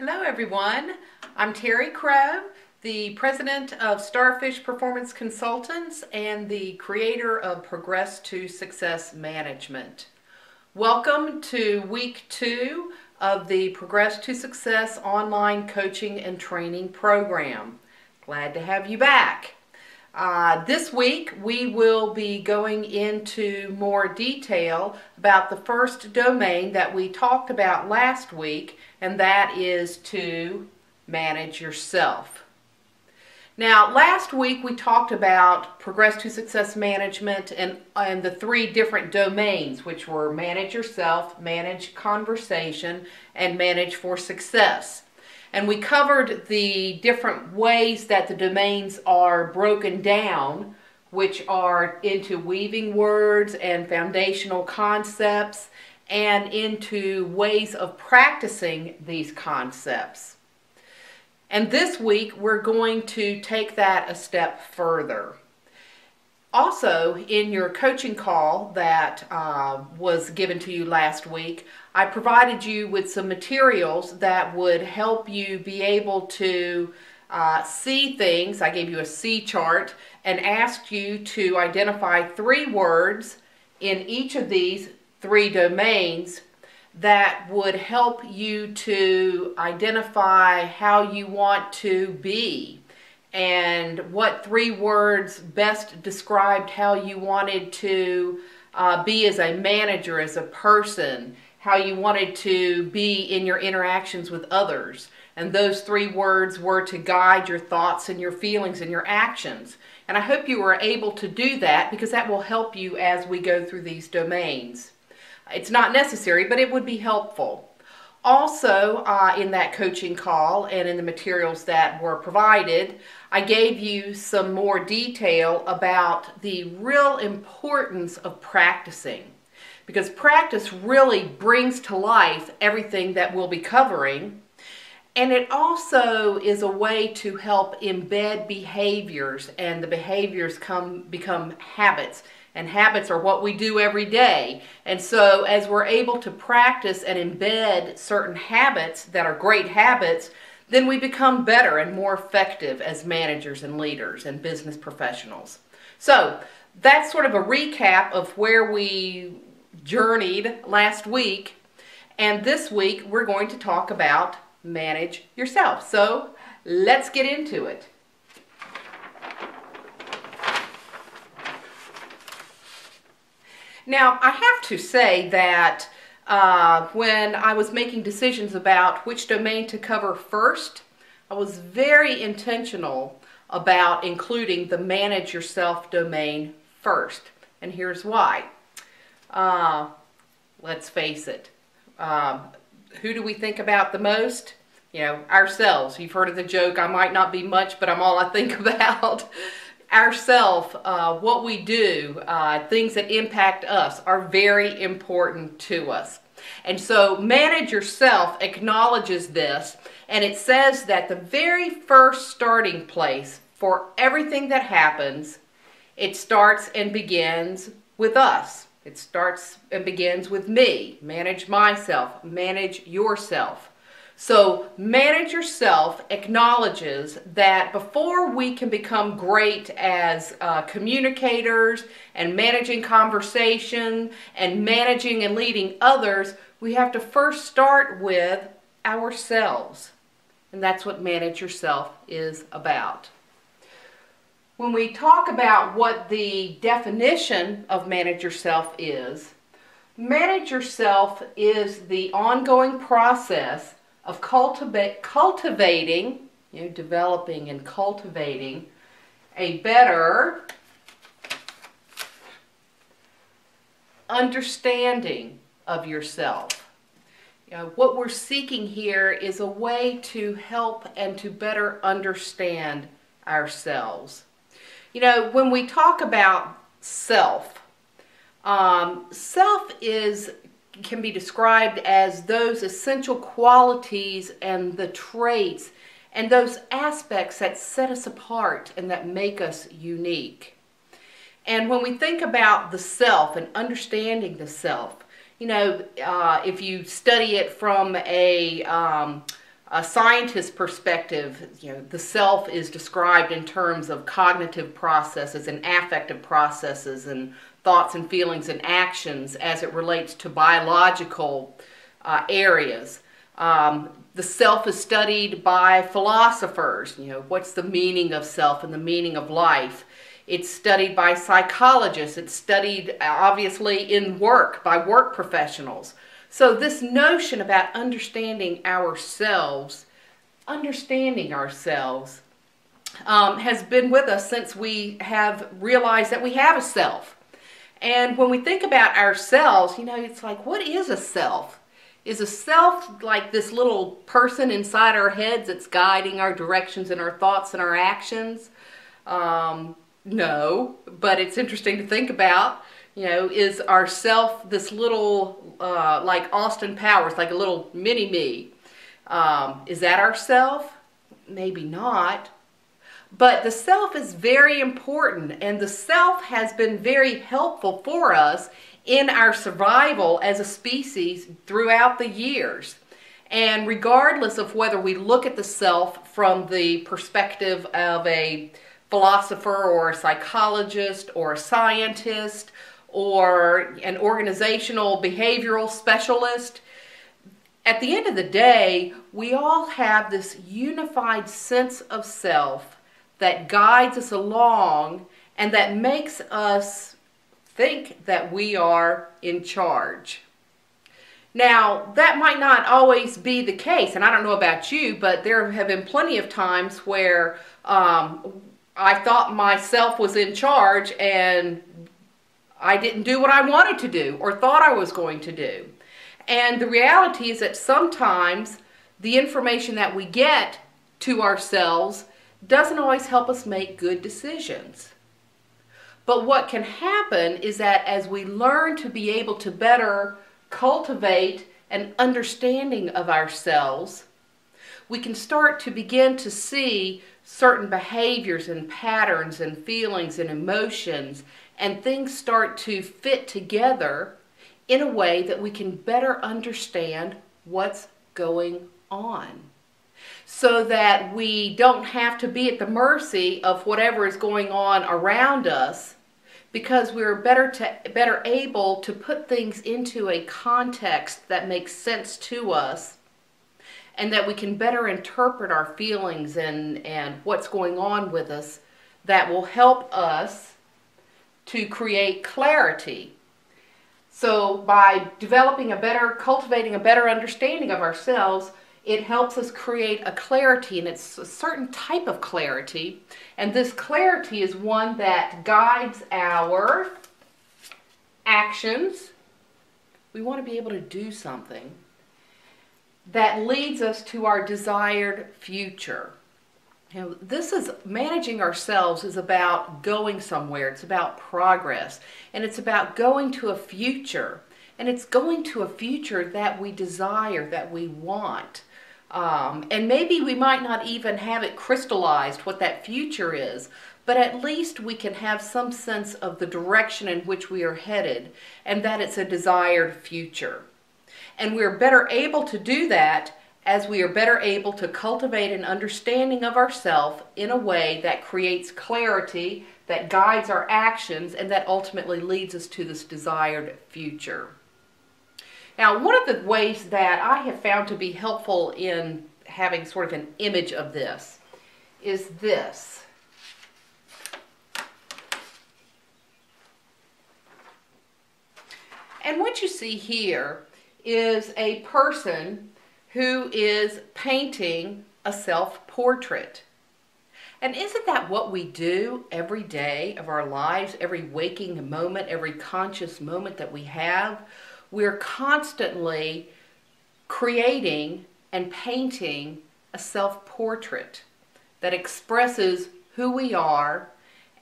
Hello everyone, I'm Terry Crow, the president of Starfish Performance Consultants and the creator of Progress to Success Management. Welcome to week 2 of the Progress to Success online coaching and training program. Glad to have you back. This week we will be going into more detail about the first domain that we talked about last week, and that is to manage yourself. Now, last week we talked about Progress to Success Management and the 3 different domains, which were manage yourself, manage conversation, and manage for success. And we covered the different ways that the domains are broken down, which are into weaving words and foundational concepts, and into ways of practicing these concepts. And this week we're going to take that a step further. Also, in your coaching call that was given to you last week, I provided you with some materials that would help you be able to see things. I gave you a C chart and asked you to identify 3 words in each of these 3 domains that would help you to identify how you want to be, and what 3 words best described how you wanted to be as a manager, as a person, how you wanted to be in your interactions with others. And those 3 words were to guide your thoughts and your feelings and your actions. And I hope you were able to do that, because that will help you as we go through these domains. It's not necessary, but it would be helpful. Also, in that coaching call and in the materials that were provided, I gave you some more detail about the real importance of practicing, because practice really brings to life everything that we'll be covering, and it also is a way to help embed behaviors, and the behaviors become habits. And habits are what we do every day. And so as we're able to practice and embed certain habits that are great habits, then we become better and more effective as managers and leaders and business professionals. So that's sort of a recap of where we journeyed last week. And this week we're going to talk about manage yourself. So let's get into it. Now, I have to say that when I was making decisions about which domain to cover first, I was very intentional about including the manage yourself domain first. And here's why. Let's face it. Who do we think about the most? You know, ourselves. You've heard of the joke, I might not be much, but I'm all I think about. Ourself, what we do, things that impact us are very important to us. And so manage yourself acknowledges this, and it says that the very first starting place for everything that happens, it starts and begins with us. It starts and begins with me. Manage myself, manage yourself. So manage yourself acknowledges that before we can become great as communicators and managing conversation and managing and leading others, we have to first start with ourselves. And that's what manage yourself is about. When we talk about what the definition of manage yourself is the ongoing process of cultivating, developing and cultivating a better understanding of yourself. What we're seeking here is a way to help and to better understand ourselves. When we talk about self, self can be described as those essential qualities and the traits and those aspects that set us apart and that make us unique. And when we think about the self and understanding the self, if you study it from a a scientist's perspective, the self is described in terms of cognitive processes and affective processes and thoughts and feelings and actions as it relates to biological areas. The self is studied by philosophers. What's the meaning of self and the meaning of life? It's studied by psychologists. It's studied, obviously, in work by work professionals. So this notion about understanding ourselves has been with us since we have realized that we have a self. And when we think about ourselves, it's like, what is a self? Is a self like this little person inside our heads that's guiding our directions and our thoughts and our actions? No, but it's interesting to think about. Is our self this little, like Austin Powers, like a little mini-me? Is that our self? Maybe not. But the self is very important, and the self has been very helpful for us in our survival as a species throughout the years. And regardless of whether we look at the self from the perspective of a philosopher or a psychologist or a scientist, or an organizational behavioral specialist, at the end of the day, we all have this unified sense of self that guides us along and that makes us think that we are in charge. Now, that might not always be the case, and I don't know about you, but there have been plenty of times where I thought myself was in charge and I didn't do what I wanted to do or thought I was going to do. And the reality is that sometimes the information that we get to ourselves doesn't always help us make good decisions. But what can happen is that as we learn to be able to better cultivate an understanding of ourselves, we can start to begin to see certain behaviors and patterns and feelings and emotions, and things start to fit together in a way that we can better understand what's going on, so that we don't have to be at the mercy of whatever is going on around us, because we're better able to put things into a context that makes sense to us, and that we can better interpret our feelings and what's going on with us, that will help us to create clarity. So by cultivating a better understanding of ourselves, it helps us create a clarity, and it's a certain type of clarity. And this clarity is one that guides our actions. We want to be able to do something that leads us to our desired future. Managing ourselves is about going somewhere. It's about progress. And it's about going to a future. And it's going to a future that we desire, that we want. And maybe we might not even have it crystallized what that future is, but at least we can have some sense of the direction in which we are headed, and that it's a desired future. And we're better able to do that as we are better able to cultivate an understanding of ourselves in a way that creates clarity, that guides our actions, and that ultimately leads us to this desired future. Now, one of the ways that I have found to be helpful in having sort of an image of this is this. And what you see here is a person who is painting a self-portrait. And isn't that what we do every day of our lives, every waking moment, every conscious moment that we have? We're constantly creating and painting a self-portrait that expresses who we are,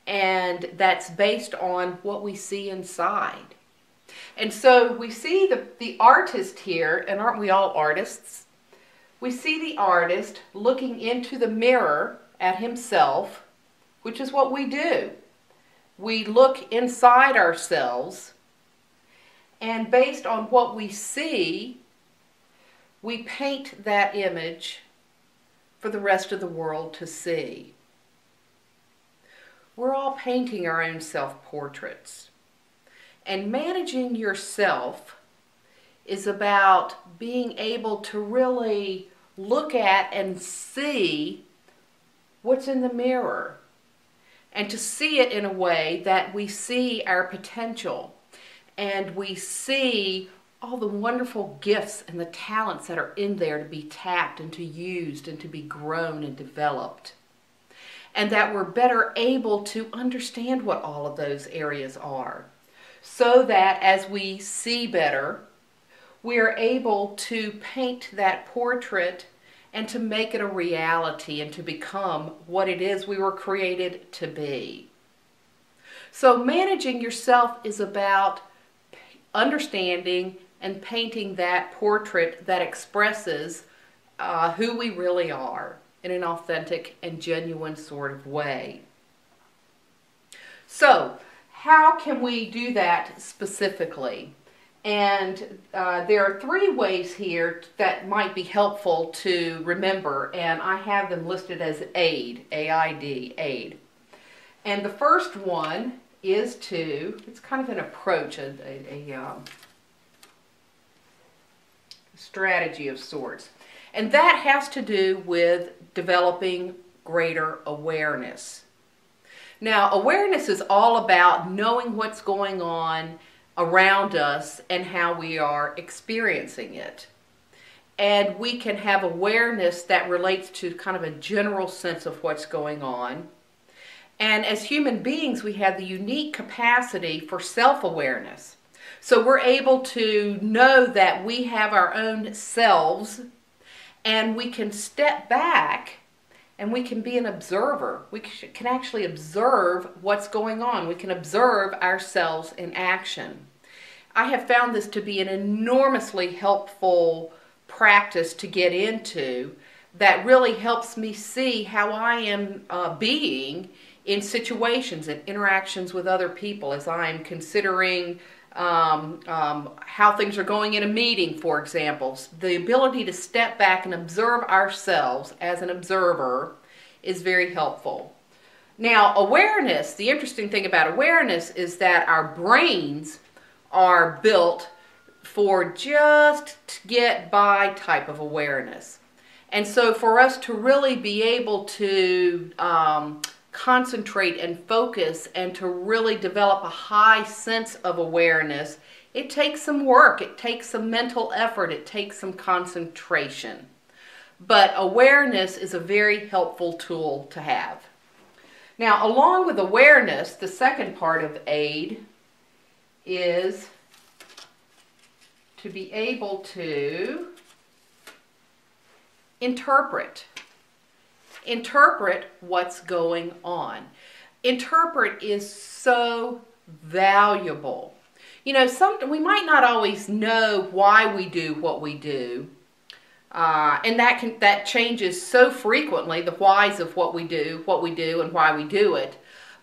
and that's based on what we see inside. And so we see the artist here, and aren't we all artists? We see the artist looking into the mirror at himself, which is what we do. We look inside ourselves, and based on what we see, we paint that image for the rest of the world to see. We're all painting our own self-portraits. And managing yourself is about being able to really look at and see what's in the mirror, and to see it in a way that we see our potential and we see all the wonderful gifts and the talents that are in there to be tapped and to used and to be grown and developed. And that we're better able to understand what all of those areas are, so that as we see better, we are able to paint that portrait and to make it a reality and to become what it is we were created to be. So managing yourself is about understanding and painting that portrait that expresses who we really are in an authentic and genuine sort of way. So, how can we do that specifically? And there are 3 ways here that might be helpful to remember, and I have them listed as AID, A-I-D, AID. And the first one is it's kind of an approach, a strategy of sorts. And that has to do with developing greater awareness. Now, awareness is all about knowing what's going on around us and how we are experiencing it. And we can have awareness that relates to kind of a general sense of what's going on. And as human beings, we have the unique capacity for self-awareness. So we're able to know that we have our own selves, and we can step back and we can be an observer. We can actually observe what's going on. We can observe ourselves in action. I have found this to be an enormously helpful practice to get into that really helps me see how I am being in situations and interactions with other people as I'm considering how things are going in a meeting, for example. The ability to step back and observe ourselves as an observer is very helpful. Now, awareness, the interesting thing about awareness is that our brains are built for just to get by type of awareness. And so for us to really be able to concentrate and focus and to really develop a high sense of awareness, it takes some work, it takes some mental effort, it takes some concentration. But awareness is a very helpful tool to have. Now, along with awareness, the second part of AID is to be able to interpret. Interpret what's going on. Interpret is so valuable. You know, we might not always know why we do what we do, and that changes so frequently, the whys of what we do, and why we do it.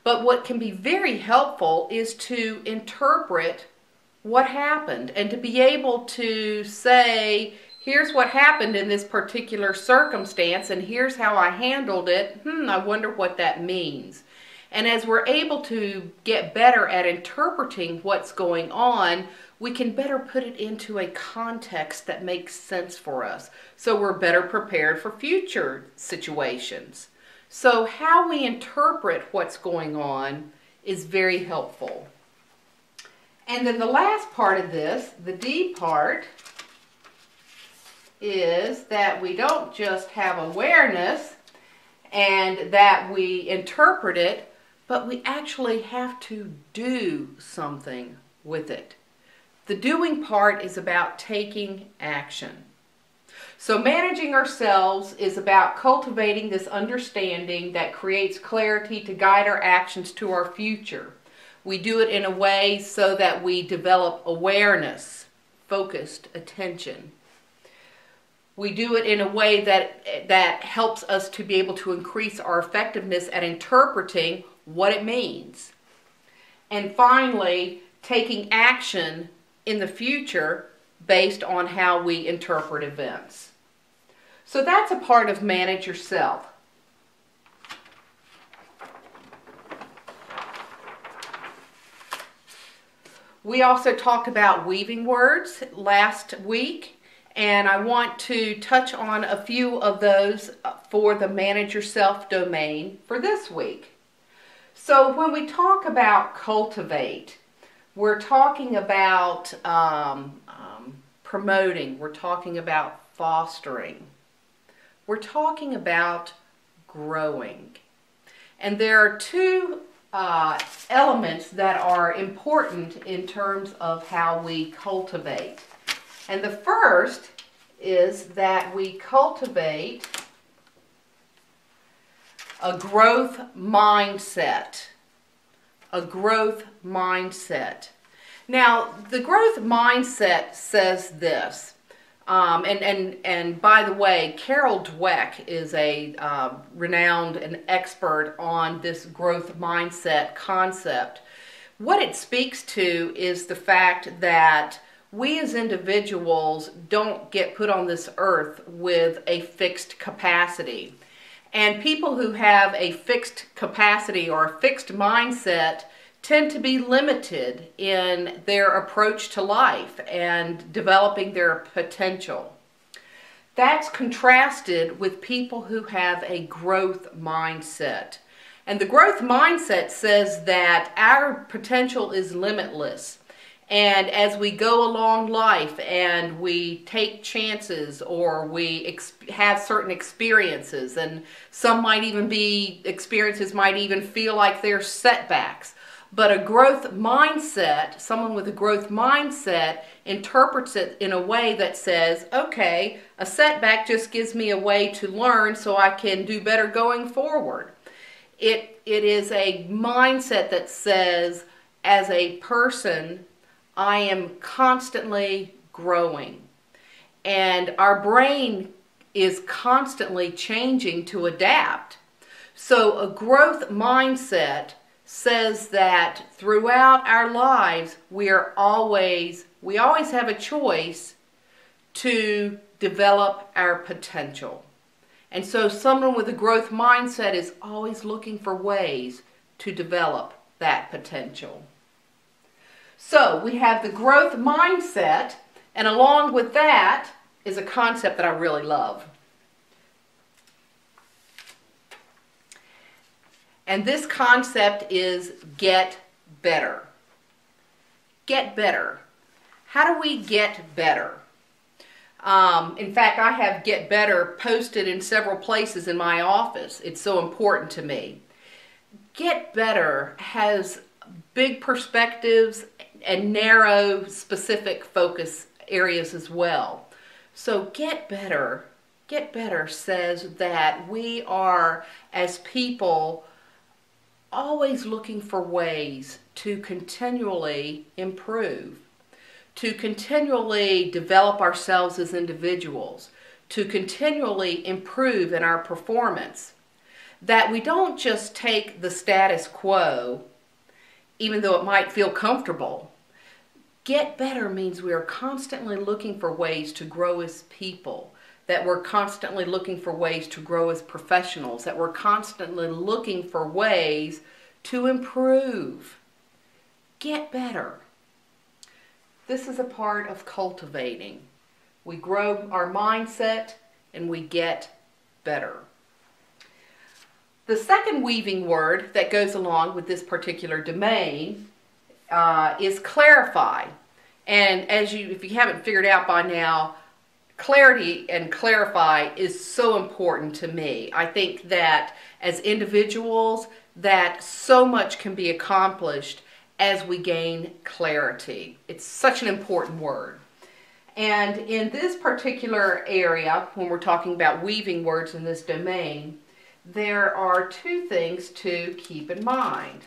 But what can be very helpful is to interpret what happened and to be able to say, here's what happened in this particular circumstance, and here's how I handled it. I wonder what that means. And as we're able to get better at interpreting what's going on, we can better put it into a context that makes sense for us. So we're better prepared for future situations. So how we interpret what's going on is very helpful. And then the last part of this, the D part, is that we don't just have awareness and that we interpret it, but we actually have to do something with it. The doing part is about taking action. So managing ourselves is about cultivating this understanding that creates clarity to guide our actions to our future. We do it in a way so that we develop awareness, focused attention. We do it in a way that helps us to be able to increase our effectiveness at interpreting what it means. And finally, taking action in the future based on how we interpret events. So that's a part of manage yourself. We also talked about weaving words last week, and I want to touch on a few of those for the manage yourself domain for this week. So when we talk about cultivate, we're talking about promoting, we're talking about fostering, we're talking about growing. And there are two elements that are important in terms of how we cultivate. And the first is that we cultivate a growth mindset. A growth mindset. Now, the growth mindset says this, and by the way, Carol Dweck is a renowned and expert on this growth mindset concept. What it speaks to is the fact that we as individuals don't get put on this earth with a fixed capacity. And people who have a fixed capacity or a fixed mindset tend to be limited in their approach to life and developing their potential. That's contrasted with people who have a growth mindset. And the growth mindset says that our potential is limitless. And as we go along life and we take chances or we have certain experiences, and some might even be, experiences might even feel like they're setbacks. But a growth mindset, someone with a growth mindset interprets it in a way that says, okay, a setback just gives me a way to learn so I can do better going forward. It is a mindset that says, as a person, I am constantly growing. And our brain is constantly changing to adapt. So a growth mindset says that throughout our lives, we always have a choice to develop our potential. And so someone with a growth mindset is always looking for ways to develop that potential. So we have the growth mindset, and along with that is a concept that I really love. And this concept is get better. Get better. How do we get better? In fact, I have get better posted in several places in my office. It's so important to me. Get better has big perspectives and narrow specific focus areas as well. So get better says that we are, as people, always looking for ways to continually improve, to continually develop ourselves as individuals, to continually improve in our performance. That we don't just take the status quo, even though it might feel comfortable. Get better means we are constantly looking for ways to grow as people, that we're constantly looking for ways to grow as professionals, that we're constantly looking for ways to improve. Get better. This is a part of cultivating. We grow our mindset and we get better. The second weaving word that goes along with this particular domain is clarify. And if you haven't figured out by now, clarity and clarify is so important to me. I think that as individuals, that so much can be accomplished as we gain clarity. It's such an important word. And in this particular area, when we're talking about weaving words in this domain, there are two things to keep in mind.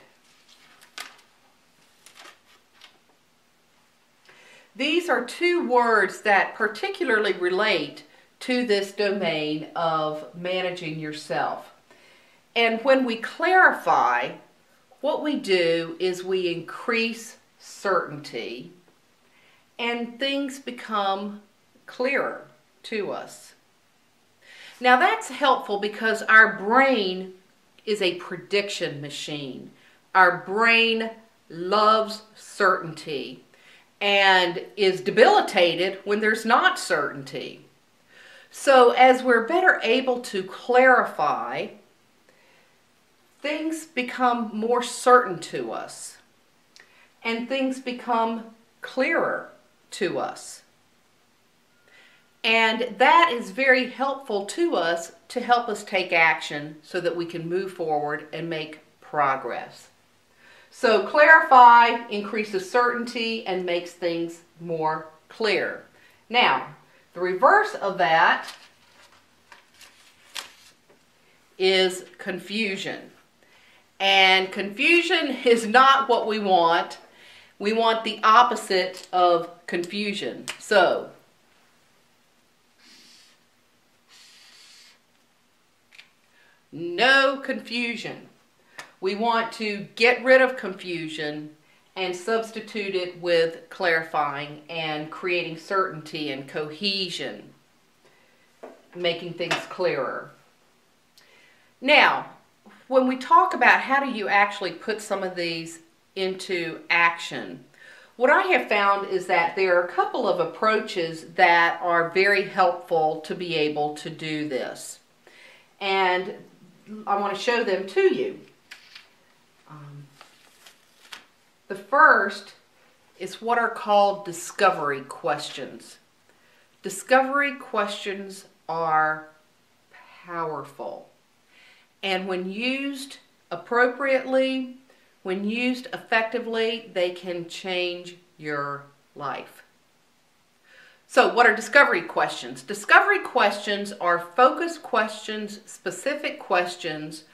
These are two words that particularly relate to this domain of managing yourself. And when we clarify, what we do is we increase certainty and things become clearer to us. Now that's helpful because our brain is a prediction machine. Our brain loves certainty and is debilitated when there's not certainty. So as we're better able to clarify, things become more certain to us and things become clearer to us. And that is very helpful to us to help us take action so that we can move forward and make progress. So clarify increases certainty and makes things more clear. Now, the reverse of that is confusion. And confusion is not what we want. We want the opposite of confusion. So, no confusion. We want to get rid of confusion and substitute it with clarifying and creating certainty and cohesion, making things clearer. Now, when we talk about how do you actually put some of these into action, what I have found is that there are a couple of approaches that are very helpful to be able to do this. And I want to show them to you. The first is what are called discovery questions. Discovery questions are powerful. And when used appropriately, when used effectively, they can change your life. So what are discovery questions? Discovery questions are focused questions, specific questions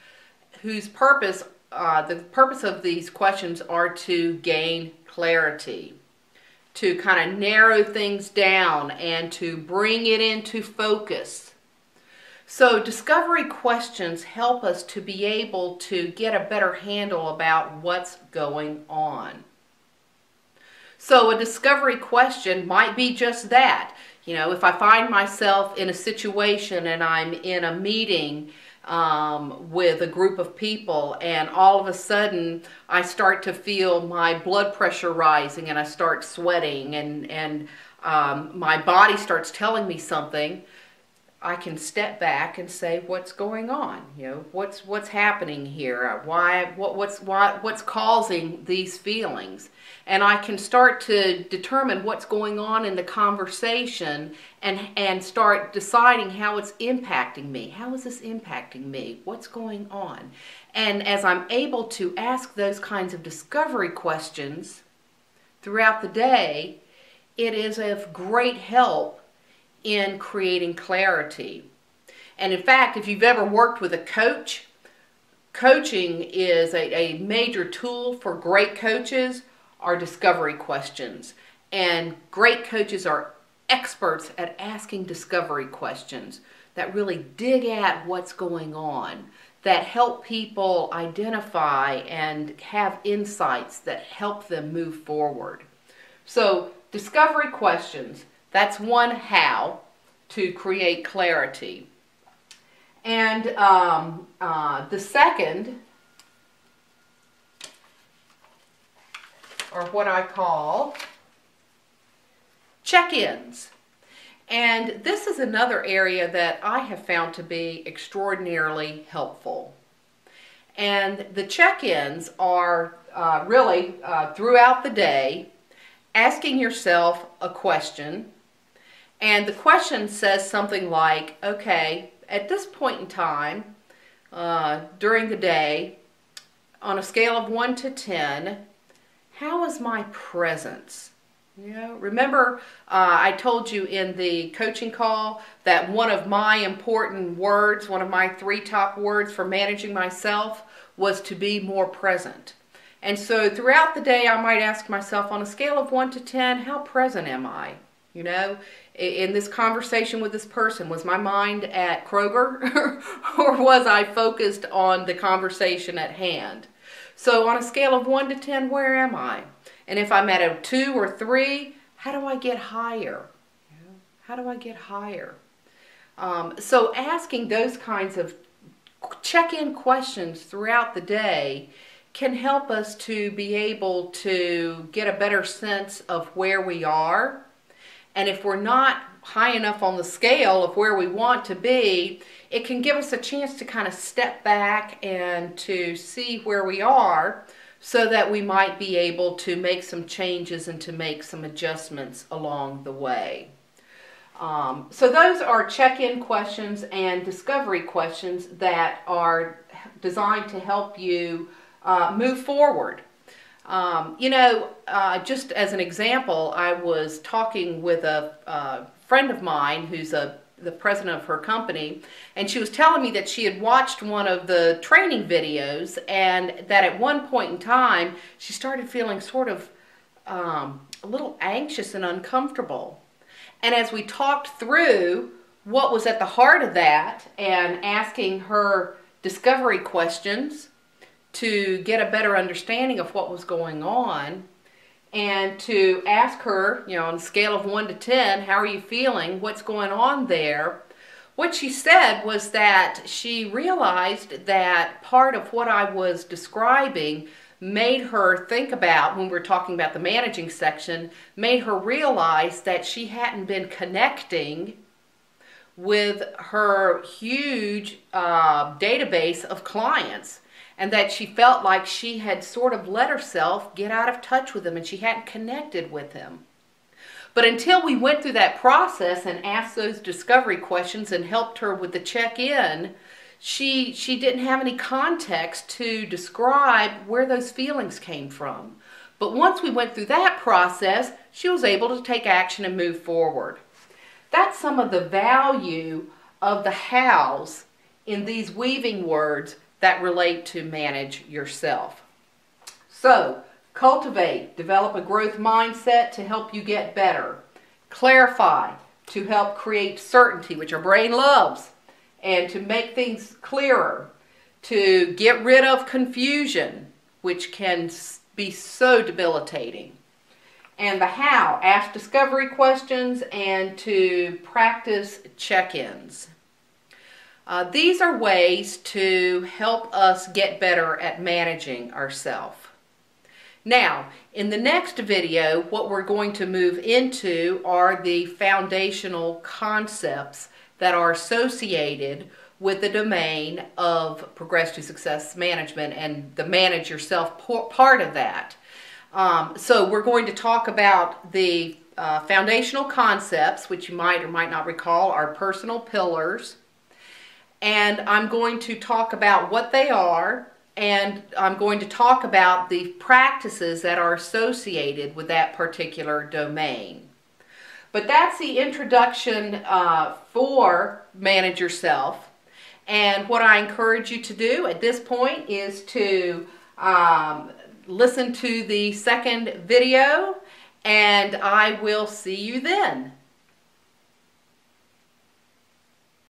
whose purpose, the purpose of these questions are to gain clarity, to kind of narrow things down and to bring it into focus. So discovery questions help us to be able to get a better handle about what's going on. So a discovery question might be just that. You know, if I find myself in a situation and I'm in a meeting with a group of people and all of a sudden I start to feel my blood pressure rising and I start sweating and my body starts telling me something, I can step back and say, what's going on? You know, what's happening here? What's causing these feelings? And I can start to determine what's going on in the conversation and start deciding how it's impacting me. How is this impacting me? What's going on? And as I'm able to ask those kinds of discovery questions throughout the day, it is of great help in creating clarity. And in fact, if you've ever worked with a coach, coaching is a major tool for great coaches are discovery questions. And great coaches are experts at asking discovery questions that really dig at what's going on, that help people identify and have insights that help them move forward. So discovery questions, that's one how to create clarity. And the second are what I call check-ins. And this is another area that I have found to be extraordinarily helpful. And the check-ins are really throughout the day, asking yourself a question, and the question says something like, okay, at this point in time during the day, on a scale of 1 to 10, how is my presence? You know, remember I told you in the coaching call that one of my important words, one of my 3 top words for managing myself was to be more present. And so throughout the day I might ask myself, on a scale of 1 to 10, how present am I? You know, in this conversation with this person, was my mind at Kroger or was I focused on the conversation at hand? So on a scale of 1 to 10, where am I? And if I'm at a 2 or 3, how do I get higher? How do I get higher? So asking those kinds of check-in questions throughout the day can help us to be able to get a better sense of where we are. And if we're not high enough on the scale of where we want to be, it can give us a chance to kind of step back and to see where we are, so that we might be able to make some changes and to make some adjustments along the way. So those are check-in questions and discovery questions that are designed to help you move forward. Just as an example, I was talking with a friend of mine who's the president of her company, and she was telling me that she had watched one of the training videos, and that at one point in time she started feeling sort of a little anxious and uncomfortable. And as we talked through what was at the heart of that and asking her discovery questions to get a better understanding of what was going on, and to ask her, on a scale of 1 to 10, how are you feeling? What's going on there? What she said was that she realized that part of what I was describing made her think about, when we were talking about the managing section, made her realize that she hadn't been connecting with her huge database of clients, and that she felt like she had sort of let herself get out of touch with them and she hadn't connected with them. But until we went through that process and asked those discovery questions and helped her with the check-in, she didn't have any context to describe where those feelings came from. But once we went through that process, she was able to take action and move forward. That's some of the value of the hows in these weaving words that relate to manage yourself. So, cultivate, develop a growth mindset to help you get better. Clarify, to help create certainty, which our brain loves, and to make things clearer. To get rid of confusion, which can be so debilitating. And the how, ask discovery questions and to practice check-ins. These are ways to help us get better at managing ourselves. Now, in the next video, what we're going to move into are the foundational concepts that are associated with the domain of Progress to Success Management and the manage yourself part of that. So we're going to talk about the foundational concepts, which you might or might not recall are personal pillars. And I'm going to talk about what they are, and I'm going to talk about the practices that are associated with that particular domain. But that's the introduction for Manage Yourself. And what I encourage you to do at this point is to listen to the second video, and I will see you then.